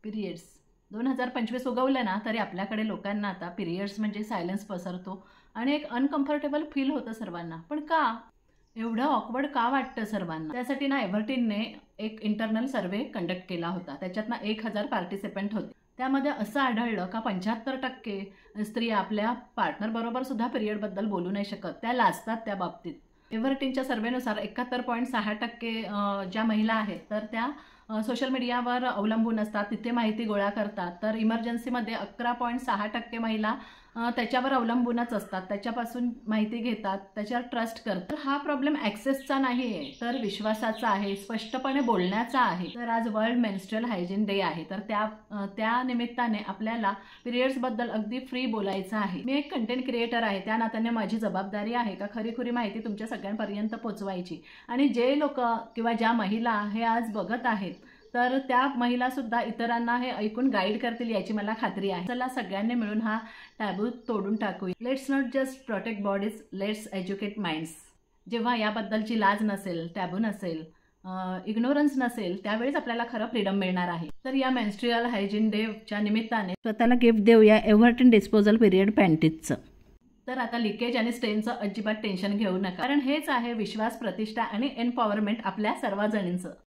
Periods 2025 उगवलं ना तरी आपल्याकडे लोकांना आता पिरियड्स म्हणजे सायलेन्स पसरतो आणि एक अनकम्फर्टेबल फील होतं सर्वांना. पण का एवढं ऑकवर्ड का वाटतं सर्वांना? त्यासाठी ना एव्हर्टीनने एक इंटरनल सर्वे कंडक्ट केला होता. त्याच्यात ना 1000 पार्टिसिपंट होते. त्यामध्ये असं आढळलं का 75% स्त्रिया आपल्या पार्टनर बरोबर सुद्धा पिरियडबद्दल बोलू नाही शकत, त्या लाजतात त्या बाबतीत. एव्हर्टीनच्या सर्वेनुसार 71.6% ज्या महिला आहेत तर त्या सोशल मीडियावर अवलंबून असतात, तिथे माहिती गोळा करतात. तर इमर्जन्सीमध्ये 11.6% महिला त्याच्यावर अवलंबूनच असतात, त्याच्यापासून माहिती घेतात, त्याच्यावर ट्रस्ट करतात. हा प्रॉब्लेम ॲक्सेसचा नाही आहे तर विश्वासाचा आहे, स्पष्टपणे बोलण्याचा आहे. तर आज वर्ल्ड मेन्स्ट्रुअल हायजीन डे आहे, तर त्या निमित्ताने आपल्याला पिरियड्सबद्दल अगदी फ्री बोलायचं आहे. मी एक कंटेंट क्रिएटर आहे, त्या नात्याने माझी जबाबदारी आहे का खरी माहिती तुमच्या सगळ्यांपर्यंत पोहोचवायची. आणि जे लोक किंवा ज्या महिला हे आज बघत आहेत तर त्या महिला सुद्धा इतरांना हे ऐकून गाईड करतील याची मला खात्री आहे. चला सगळ्यांनी मिळून हा टॅबू तोडून टाकूया. Let's not just protect bodies, let's educate minds. जेव्हा याबद्दलची लाज नसेल, टॅबू नसेल, इग्नोरन्स नसेल, त्यावेळेस आपल्याला खरं फ्रीडम मिळणार आहे. तर या मेन्स्ट्रुअल हायजीन डेच्या निमित्ताने स्वतःला गिफ्ट देऊया एव्हर्टीन डिस्पोजल पिरियड पॅन्टीजचं. तर आता लिकेज आणि स्टेनचं अजिबात टेन्शन घेऊ नका, कारण हेच आहे विश्वास, प्रतिष्ठा आणि एम्पॉवरमेंट आपल्या सर्वजणींचं.